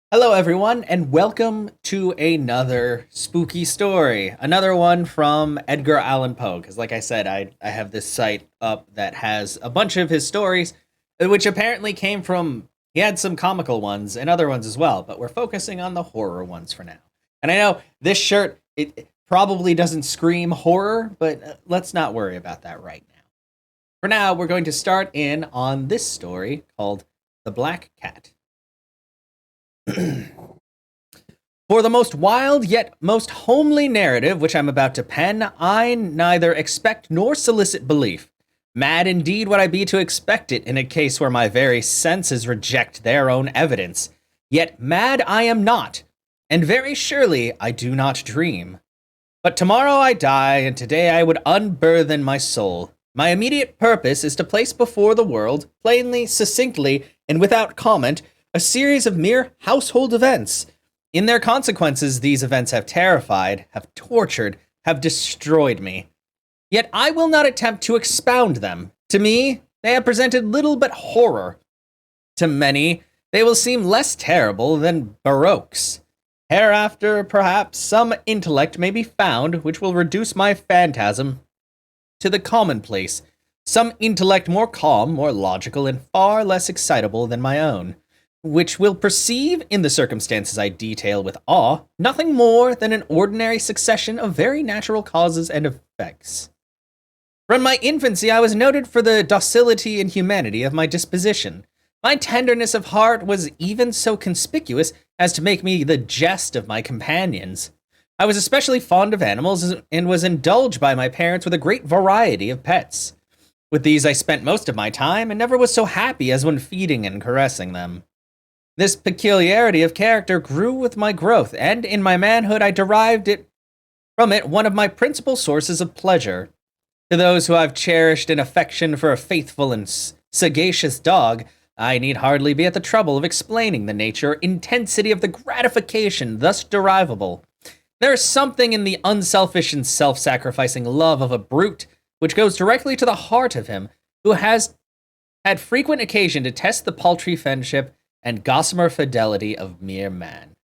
Hello, everyone, and welcome to another spooky story. Another one from Edgar Allan Poe. Because, like I said, I have this site up that has a bunch of his stories, which apparently came from. He had some comical ones and other ones as well, but we're focusing on the horror ones for now. And I know this shirt, it probably doesn't scream horror, but let's not worry about that right now. For now, we're going to start in on this story called The Black Cat. For the most wild yet most homely narrative which I'm about to pen, I neither expect nor solicit belief. Mad indeed would I be to expect it in a case where my very senses reject their own evidence. Yet mad I am not, and very surely I do not dream. But tomorrow I die, and today I would unburthen my soul. My immediate purpose is to place before the world, plainly, succinctly, and without comment, a series of mere household events. In their consequences, these events have terrified, have tortured, have destroyed me. Yet I will not attempt to expound them. To me, they have presented little but horror. To many, they will seem less terrible than baroques. Hereafter, perhaps, some intellect may be found which will reduce my phantasm to the commonplace, some intellect more calm, more logical, and far less excitable than my own, which will perceive, in the circumstances I detail with awe, nothing more than an ordinary succession of very natural causes and effects. From my infancy I was noted for the docility and humanity of my disposition. My tenderness of heart was even so conspicuous as to make me the jest of my companions. I was especially fond of animals and was indulged by my parents with a great variety of pets. With these I spent most of my time and never was so happy as when feeding and caressing them. This peculiarity of character grew with my growth, and in my manhood I derived from it one of my principal sources of pleasure. To those who have cherished an affection for a faithful and sagacious dog, I need hardly be at the trouble of explaining the nature, intensity of the gratification thus derivable. There is something in the unselfish and self-sacrificing love of a brute which goes directly to the heart of him who has had frequent occasion to test the paltry friendship and gossamer fidelity of mere man.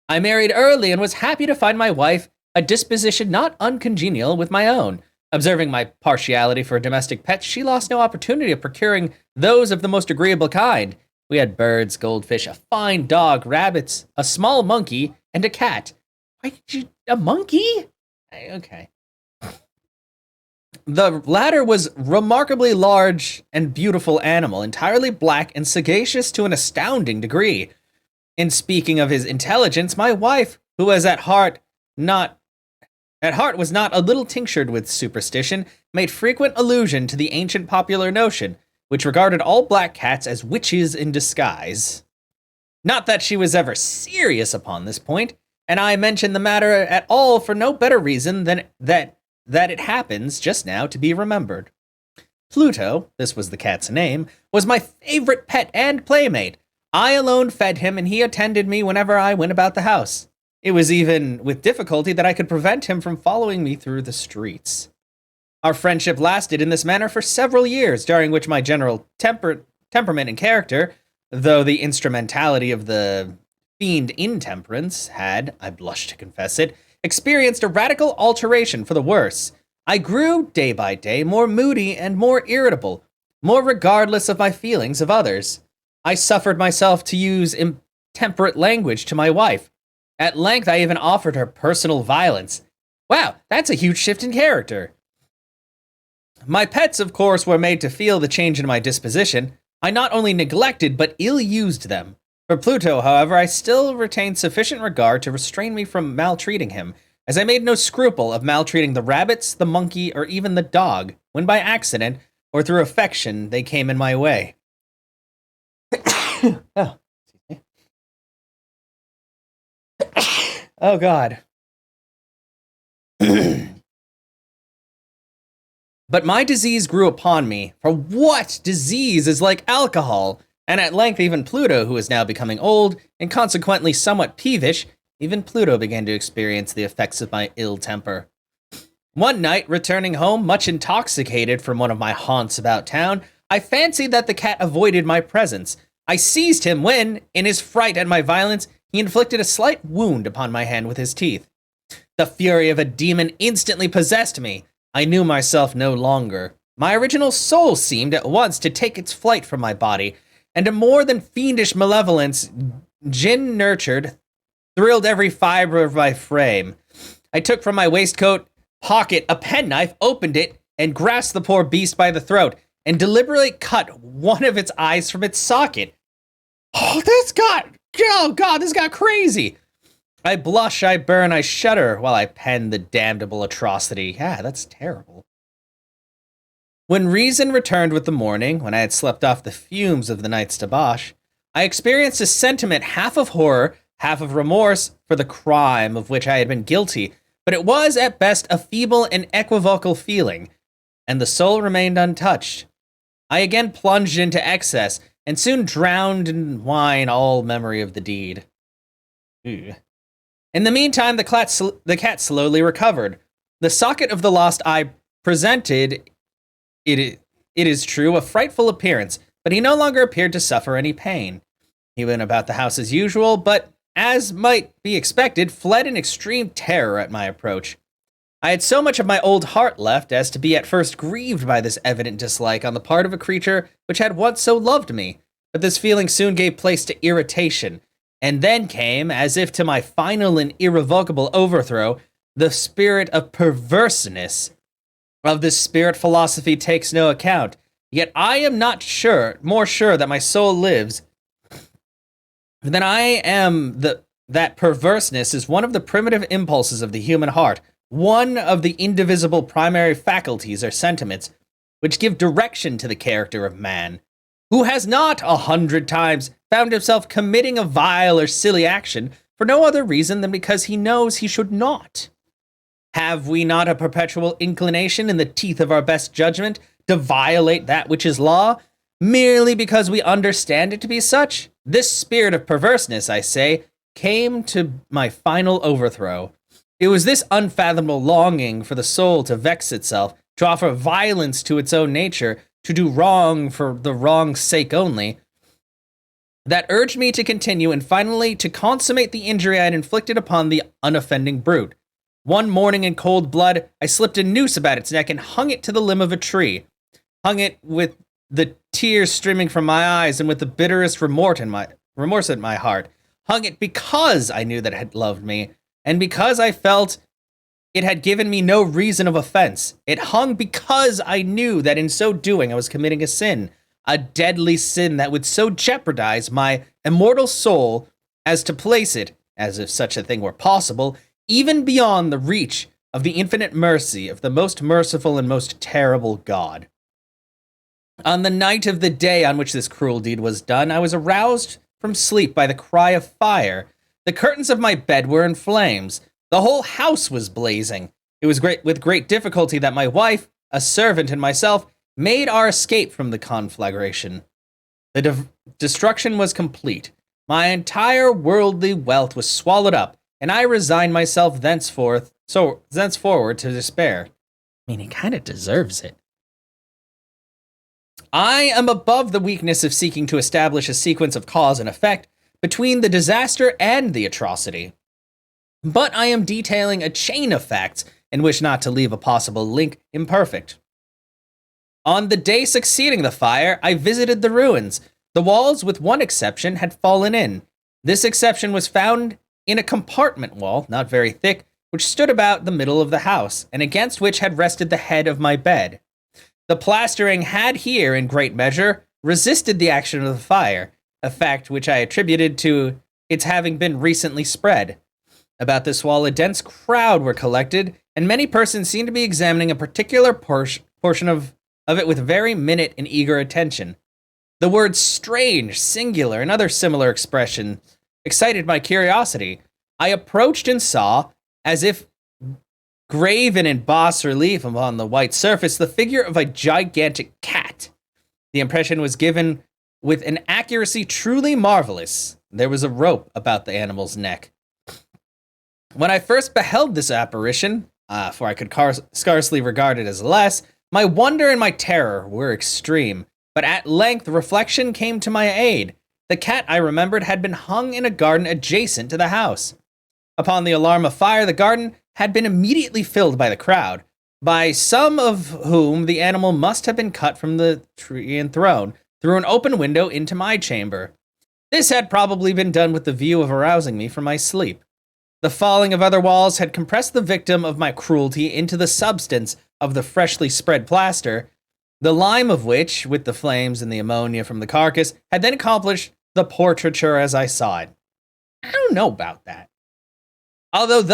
I married early and was happy to find my wife a disposition not uncongenial with my own. Observing my partiality for domestic pets, she lost no opportunity of procuring those of the most agreeable kind. We had birds, goldfish, a fine dog, rabbits, a small monkey, and a cat. Why did you... a monkey? Okay. The latter was remarkably large and beautiful animal, entirely black and sagacious to an astounding degree. In speaking of his intelligence, my wife, who was at heart was not a little tinctured with superstition, made frequent allusion to the ancient popular notion, which regarded all black cats as witches in disguise. Not that she was ever serious upon this point, and I mention the matter at all for no better reason than that it happens just now to be remembered. Pluto, this was the cat's name, was my favorite pet and playmate. I alone fed him, and he attended me whenever I went about the house. It was even with difficulty that I could prevent him from following me through the streets. Our friendship lasted in this manner for several years, during which my general temperament and character, though the instrumentality of the fiend intemperance had, I blush to confess it, experienced a radical alteration for the worse. I grew, day by day, more moody and more irritable, more regardless of my feelings of others. I suffered myself to use intemperate language to my wife. At length, I even offered her personal violence. Wow, that's a huge shift in character. My pets, of course, were made to feel the change in my disposition. I not only neglected, but ill-used them. For Pluto, however, I still retained sufficient regard to restrain me from maltreating him, as I made no scruple of maltreating the rabbits, the monkey, or even the dog, when by accident, or through affection, they came in my way. Oh. Oh, God. But my disease grew upon me, for what disease is like alcohol? And at length even Pluto, who was now becoming old, and consequently somewhat peevish, even Pluto began to experience the effects of my ill temper. One night, returning home much intoxicated from one of my haunts about town, I fancied that the cat avoided my presence. I seized him when, in his fright at my violence, he inflicted a slight wound upon my hand with his teeth. The fury of a demon instantly possessed me. I knew myself no longer. My original soul seemed at once to take its flight from my body, and a more than fiendish malevolence, gin-nurtured, thrilled every fiber of my frame. I took from my waistcoat pocket a penknife, opened it, and grasped the poor beast by the throat, and deliberately cut one of its eyes from its socket. Oh, this got crazy. I blush, I burn, I shudder while I pen the damnable atrocity. Yeah, that's terrible. When reason returned with the morning, when I had slept off the fumes of the night's debauch, I experienced a sentiment half of horror, half of remorse for the crime of which I had been guilty, but it was at best a feeble and equivocal feeling, and the soul remained untouched. I again plunged into excess, and soon drowned in wine all memory of the deed. Ew. In the meantime, the cat slowly recovered. The socket of the lost eye presented, it is true, a frightful appearance, but he no longer appeared to suffer any pain. He went about the house as usual, but, as might be expected, fled in extreme terror at my approach. I had so much of my old heart left as to be at first grieved by this evident dislike on the part of a creature which had once so loved me, but this feeling soon gave place to irritation, and then came, as if to my final and irrevocable overthrow, the spirit of perverseness. Of this spirit philosophy takes no account, yet I am not more sure that my soul lives than I am that perverseness is one of the primitive impulses of the human heart, one of the indivisible primary faculties or sentiments which give direction to the character of man. Who has not 100 times found himself committing a vile or silly action for no other reason than because he knows he should not? Have we not a perpetual inclination in the teeth of our best judgment to violate that which is law, merely because we understand it to be such? This spirit of perverseness, I say, came to my final overthrow. It was this unfathomable longing for the soul to vex itself, to offer violence to its own nature, to do wrong for the wrong's sake only, that urged me to continue and finally to consummate the injury I had inflicted upon the unoffending brute. One morning in cold blood, I slipped a noose about its neck and hung it to the limb of a tree. Hung it with the tears streaming from my eyes and with the bitterest remorse in my heart. Hung it because I knew that it had loved me, and because I felt it had given me no reason of offense. It hung because I knew that in so doing I was committing a deadly sin that would so jeopardize my immortal soul as to place it, as if such a thing were possible, even beyond the reach of the infinite mercy of the most merciful and most terrible God. On the night of the day on which this cruel deed was done, I was aroused from sleep by the cry of fire. The curtains of my bed were in flames. The whole house was blazing. It was with great difficulty that my wife, a servant, and myself made our escape from the conflagration. The destruction was complete. My entire worldly wealth was swallowed up, and I resigned myself thenceforward to despair. I mean, he kind of deserves it. I am above the weakness of seeking to establish a sequence of cause and effect between the disaster and the atrocity. But I am detailing a chain of facts and wish not to leave a possible link imperfect. On the day succeeding the fire, I visited the ruins. The walls, with one exception, had fallen in. This exception was found in a compartment wall, not very thick, which stood about the middle of the house, and against which had rested the head of my bed. The plastering had here, in great measure, resisted the action of the fire, a fact which I attributed to its having been recently spread. About this wall a dense crowd were collected, and many persons seemed to be examining a particular portion of it with very minute and eager attention. The words strange, singular, and other similar expressions excited my curiosity. I approached and saw, as if graven in bas relief upon the white surface, the figure of a gigantic cat. The impression was given with an accuracy truly marvelous. There was a rope about the animal's neck. When I first beheld this apparition, for I could scarcely regard it as less, my wonder and my terror were extreme. But at length reflection came to my aid. The cat, I remembered, had been hung in a garden adjacent to the house. Upon the alarm of fire, the garden had been immediately filled by the crowd, by some of whom the animal must have been cut from the tree and thrown through an open window into my chamber. This had probably been done with the view of arousing me from my sleep. The falling of other walls had compressed the victim of my cruelty into the substance of the freshly spread plaster, the lime of which, with the flames and the ammonia from the carcass, had then accomplished the portraiture as I saw it. I don't know about that. Although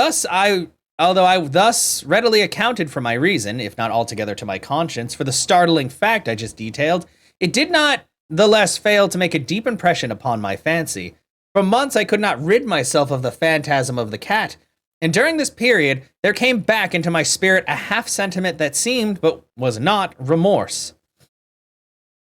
I thus readily accounted for my reason, if not altogether to my conscience, for the startling fact I just detailed, it did not the less fail to make a deep impression upon my fancy. For months I could not rid myself of the phantasm of the cat, and during this period there came back into my spirit a half-sentiment that seemed, but was not, remorse.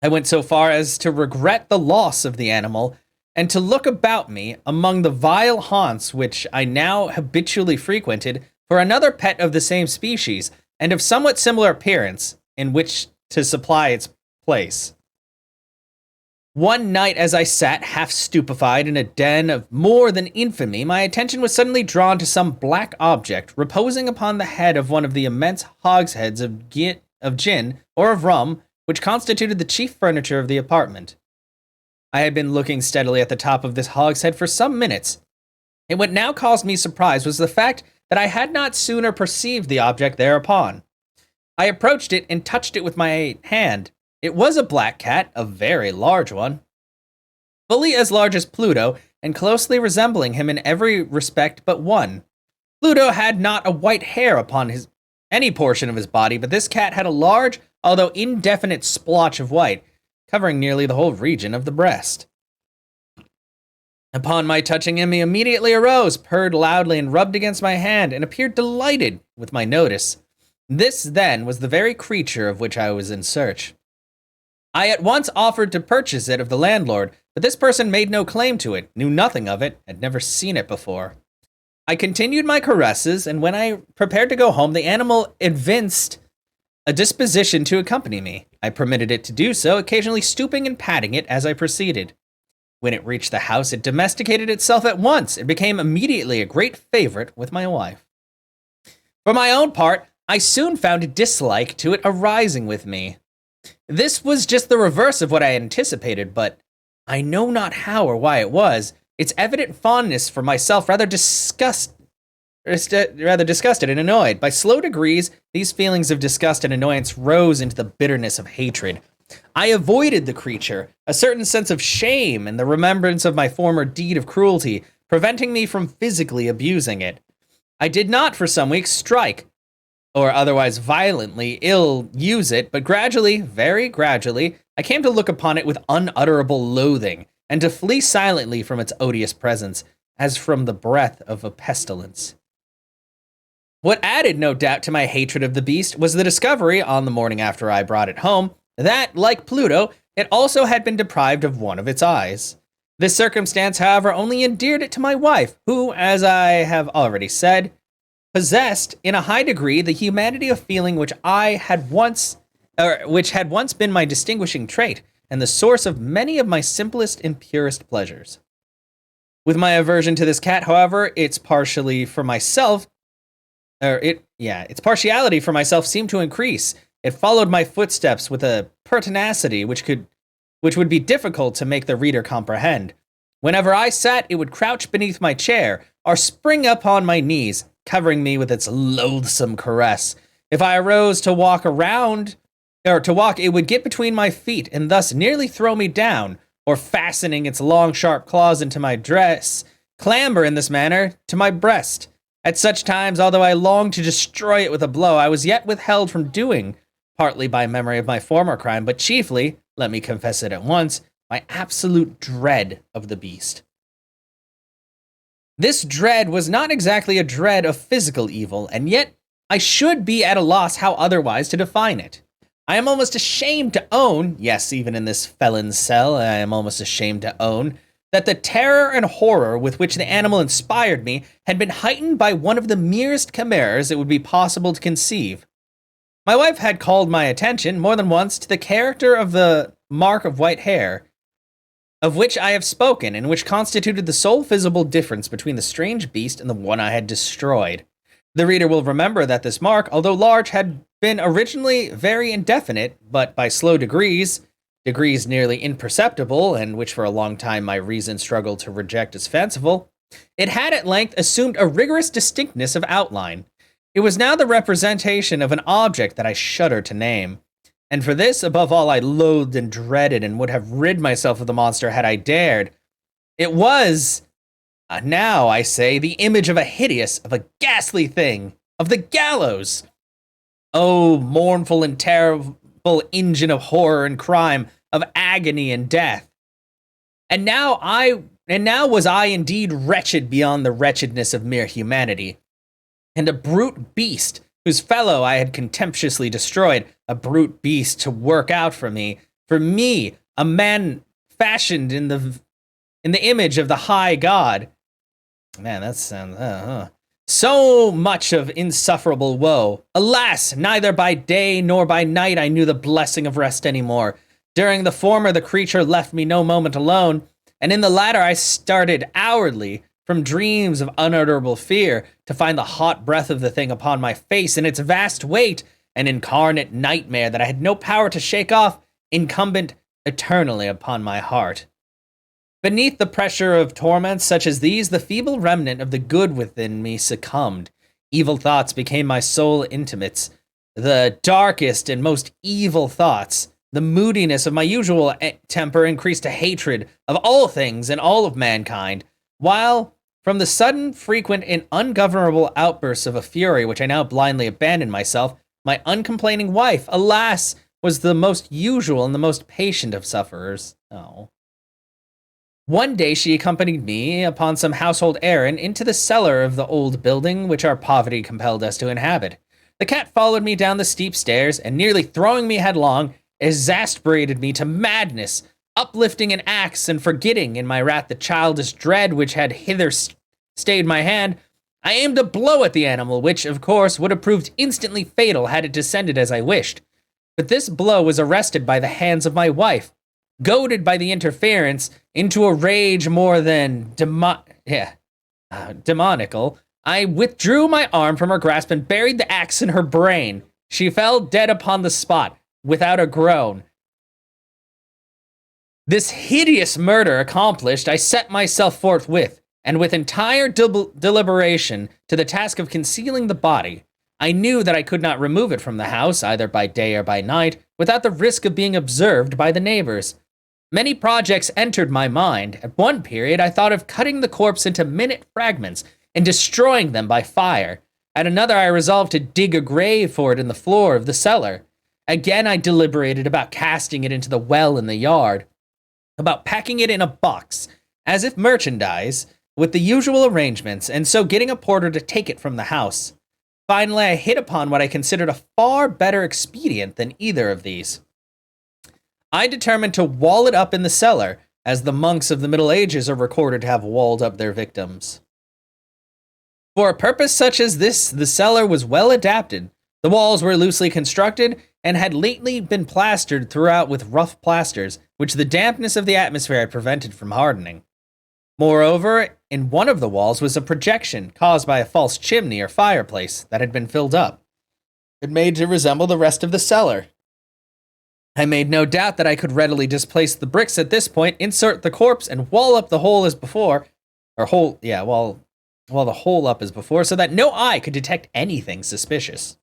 I went so far as to regret the loss of the animal, and to look about me among the vile haunts which I now habitually frequented for another pet of the same species, and of somewhat similar appearance, in which to supply its place. One night as I sat half stupefied in a den of more than infamy, my attention was suddenly drawn to some black object reposing upon the head of one of the immense hogsheads of gin or of rum, which constituted the chief furniture of the apartment. I had been looking steadily at the top of this hogshead for some minutes, and what now caused me surprise was the fact that I had not sooner perceived the object thereupon. I approached it and touched it with my hand. It was a black cat, a very large one, fully as large as Pluto, and closely resembling him in every respect but one. Pluto had not a white hair upon any portion of his body, but this cat had a large, although indefinite splotch of white, covering nearly the whole region of the breast. Upon my touching him, he immediately arose, purred loudly, and rubbed against my hand, and appeared delighted with my notice. This, then, was the very creature of which I was in search. I at once offered to purchase it of the landlord, but this person made no claim to it, knew nothing of it, had never seen it before. I continued my caresses, and when I prepared to go home, the animal evinced a disposition to accompany me. I permitted it to do so, occasionally stooping and patting it as I proceeded. When it reached the house, it domesticated itself at once and became immediately a great favorite with my wife. For my own part, I soon found a dislike to it arising with me. This was just the reverse of what I had anticipated, but I know not how or why it was. Its evident fondness for myself rather disgusted and annoyed. By slow degrees, these feelings of disgust and annoyance rose into the bitterness of hatred. I avoided the creature, a certain sense of shame and the remembrance of my former deed of cruelty, preventing me from physically abusing it. I did not, for some weeks, strike, or otherwise violently ill-use it, but gradually, very gradually, I came to look upon it with unutterable loathing, and to flee silently from its odious presence, as from the breath of a pestilence. What added, no doubt, to my hatred of the beast was the discovery, on the morning after I brought it home, that, like Pluto, it also had been deprived of one of its eyes. This circumstance, however, only endeared it to my wife, who, as I have already said, possessed in a high degree the humanity of feeling which had once been my distinguishing trait and the source of many of my simplest and purest pleasures. With my aversion to this cat, however, its partiality for myself seemed to increase. It followed my footsteps with a pertinacity which would be difficult to make the reader comprehend. Whenever I sat, it would crouch beneath my chair or spring upon my knees, covering me with its loathsome caress. If I arose to walk, it would get between my feet and thus nearly throw me down, or fastening its long, sharp claws into my dress, clamber in this manner to my breast. At such times, although I longed to destroy it with a blow, I was yet withheld from doing, partly by memory of my former crime, but chiefly, let me confess it at once, my absolute dread of the beast. This dread was not exactly a dread of physical evil, and yet I should be at a loss how otherwise to define it. I am almost ashamed to own, yes, even in this felon's cell, I am almost ashamed to own, that the terror and horror with which the animal inspired me had been heightened by one of the merest chimeras it would be possible to conceive. My wife had called my attention more than once to the character of the mark of white hair, of which I have spoken, and which constituted the sole visible difference between the strange beast and the one I had destroyed. The reader will remember that this mark, although large, had been originally very indefinite, but by slow degrees nearly imperceptible, and which for a long time my reason struggled to reject as fanciful, it had at length assumed a rigorous distinctness of outline. It was now the representation of an object that I shudder to name. And for this, above all, I loathed and dreaded and would have rid myself of the monster had I dared. It was, now I say, the image of a ghastly thing, of the gallows. Oh, mournful and terrible engine of horror and crime, of agony and death. And now was I indeed wretched beyond the wretchedness of mere humanity, and a brute beast whose fellow I had contemptuously destroyed, a brute beast to work out for me, a man fashioned in the image of the high God. Man, that sounds, So much of insufferable woe. Alas, neither by day nor by night I knew the blessing of rest anymore. During the former, the creature left me no moment alone, and in the latter I started hourly from dreams of unutterable fear to find the hot breath of the thing upon my face and its vast weight, an incarnate nightmare that I had no power to shake off, incumbent eternally upon my heart. Beneath the pressure of torments such as these, the feeble remnant of the good within me succumbed. Evil thoughts became my sole intimates. The darkest and most evil thoughts, the moodiness of my usual temper increased to hatred of all things and all of mankind, while, from the sudden, frequent, and ungovernable outbursts of a fury which I now blindly abandoned myself, my uncomplaining wife, alas, was the most usual and the most patient of sufferers. Oh. One day she accompanied me upon some household errand into the cellar of the old building which our poverty compelled us to inhabit. The cat followed me down the steep stairs, and nearly throwing me headlong, exasperated me to madness, uplifting an axe and forgetting in my wrath the childish dread which had hither stayed my hand. I aimed a blow at the animal, which, of course, would have proved instantly fatal had it descended as I wished. But this blow was arrested by the hands of my wife, goaded by the interference into a rage more than demoniacal. I withdrew my arm from her grasp and buried the axe in her brain. She fell dead upon the spot, without a groan. This hideous murder accomplished, I set myself forthwith, and with entire deliberation, to the task of concealing the body. I knew that I could not remove it from the house, either by day or by night, without the risk of being observed by the neighbors. Many projects entered my mind. At one period, I thought of cutting the corpse into minute fragments and destroying them by fire. At another, I resolved to dig a grave for it in the floor of the cellar. Again, I deliberated about casting it into the well in the yard, about packing it in a box, as if merchandise, with the usual arrangements, and so getting a porter to take it from the house. Finally, I hit upon what I considered a far better expedient than either of these. I determined to wall it up in the cellar, as the monks of the Middle Ages are recorded to have walled up their victims. For a purpose such as this, the cellar was well adapted. The walls were loosely constructed, and had lately been plastered throughout with rough plasters, which the dampness of the atmosphere had prevented from hardening. Moreover, in one of the walls was a projection caused by a false chimney or fireplace that had been filled up, and made to resemble the rest of the cellar. I made no doubt that I could readily displace the bricks at this point, insert the corpse, and wall up the hole as before, wall the hole up as before, so that no eye could detect anything suspicious.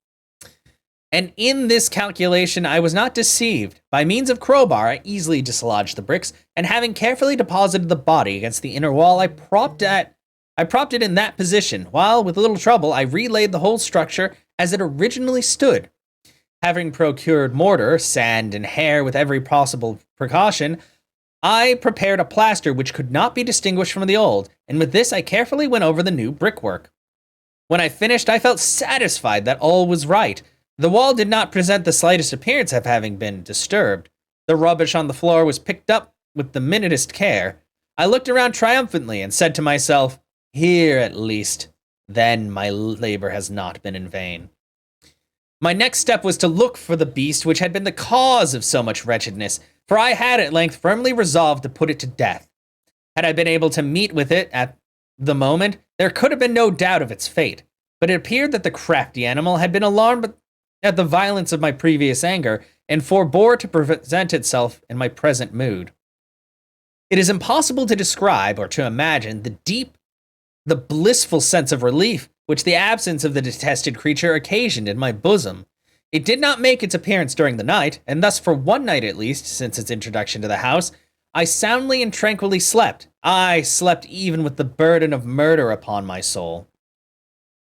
And in this calculation I was not deceived. By means of crowbar, I easily dislodged the bricks, and having carefully deposited the body against the inner wall, I propped it in that position, while, with little trouble, I relaid the whole structure as it originally stood. Having procured mortar, sand, and hair with every possible precaution, I prepared a plaster which could not be distinguished from the old, and with this I carefully went over the new brickwork. When I finished, I felt satisfied that all was right. The wall did not present the slightest appearance of having been disturbed. The rubbish on the floor was picked up with the minutest care. I looked around triumphantly and said to myself, "Here, at least, then my labor has not been in vain." My next step was to look for the beast which had been the cause of so much wretchedness. for I had at length firmly resolved to put it to death. Had I been able to meet with it at the moment, there could have been no doubt of its fate, but it appeared that the crafty animal had been alarmed at the violence of my previous anger and forbore to present itself in my present mood. It is impossible to describe or to imagine the blissful sense of relief which the absence of the detested creature occasioned in my bosom. It did not make its appearance during the night, and thus for one night at least, since its introduction to the house, I soundly and tranquilly slept. I slept even with the burden of murder upon my soul.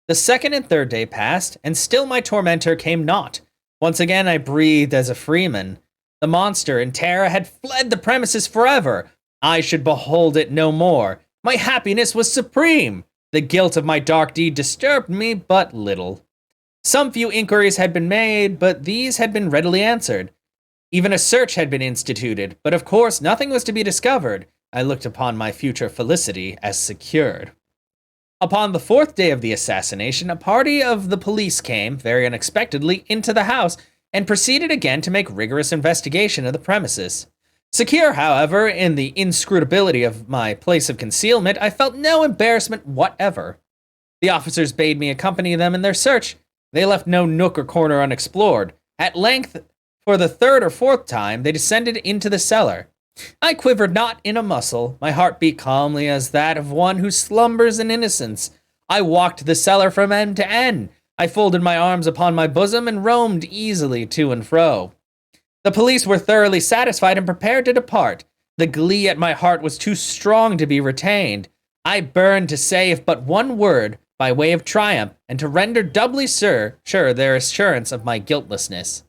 The second and third day passed, and still my tormentor came not. Once again I breathed as a freeman. The monster in terror had fled the premises forever. I should behold it no more. My happiness was supreme. The guilt of my dark deed disturbed me but little. Some few inquiries had been made, but these had been readily answered. Even a search had been instituted, but of course nothing was to be discovered. I looked upon my future felicity as secured. Upon the fourth day of the assassination, a party of the police came, very unexpectedly, into the house, and proceeded again to make rigorous investigation of the premises. Secure, however, in the inscrutability of my place of concealment, I felt no embarrassment whatever. The officers bade me accompany them in their search. They left no nook or corner unexplored. At length, for the third or fourth time, they descended into the cellar. I quivered not in a muscle. My heart beat calmly as that of one who slumbers in innocence. I walked the cellar from end to end. I folded my arms upon my bosom and roamed easily to and fro. The police were thoroughly satisfied and prepared to depart. The glee at my heart was too strong to be retained. I burned to say if but one word by way of triumph, and to render doubly sure their assurance of my guiltlessness.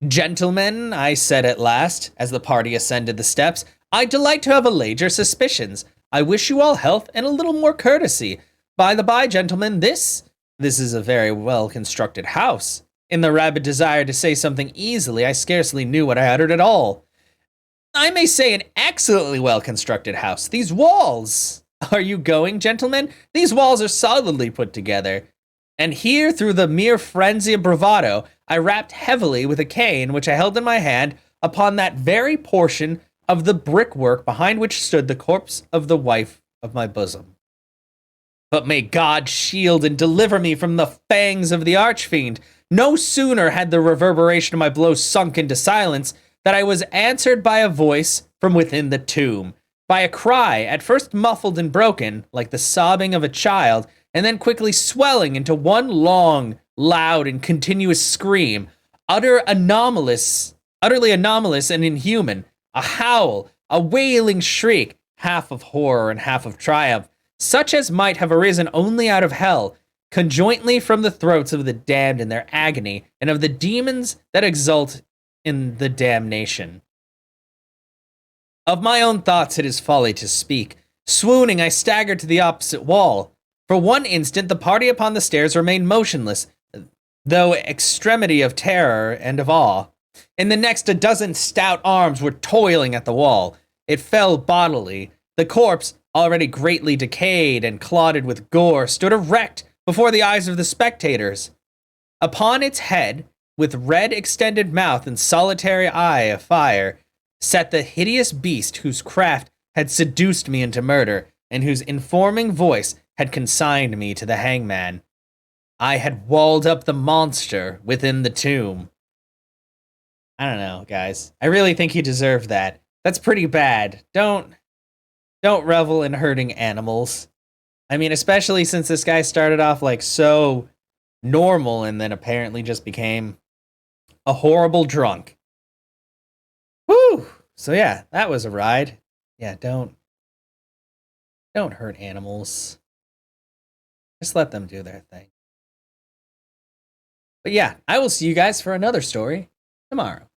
"Gentlemen," I said at last, as the party ascended the steps, "I delight to have allayed your suspicions. I wish you all health and a little more courtesy. By the by, gentlemen, this is a very well-constructed house." In the rabid desire to say something easily, I scarcely knew what I uttered at all. "I may say an excellently well-constructed house. These walls—" "Are you going, gentlemen? These walls are solidly put together." And here, through the mere frenzy of bravado, I rapped heavily with a cane which I held in my hand upon that very portion of the brickwork behind which stood the corpse of the wife of my bosom. But may God shield and deliver me from the fangs of the archfiend. No sooner had the reverberation of my blow sunk into silence than I was answered by a voice from within the tomb, by a cry at first muffled and broken, like the sobbing of a child, and then quickly swelling into one long, loud, and continuous scream, utterly anomalous and inhuman, a howl, a wailing shriek, half of horror and half of triumph, such as might have arisen only out of hell, conjointly from the throats of the damned in their agony, and of the demons that exult in the damnation. Of my own thoughts it is folly to speak. Swooning, I staggered to the opposite wall. For one instant, the party upon the stairs remained motionless, though extremity of terror and of awe. In the next, a dozen stout arms were toiling at the wall. It fell bodily. The corpse, already greatly decayed and clotted with gore, stood erect before the eyes of the spectators. Upon its head, with red extended mouth and solitary eye of fire, sat the hideous beast whose craft had seduced me into murder, and whose informing voice had consigned me to the hangman. I had walled up the monster within the tomb. I don't know, guys. I really think he deserved that. That's pretty bad. Don't revel in hurting animals. I mean, especially since this guy started off like so normal and then apparently just became a horrible drunk. Whew. So yeah, that was a ride. Yeah, don't hurt animals. Just let them do their thing. But yeah, I will see you guys for another story tomorrow.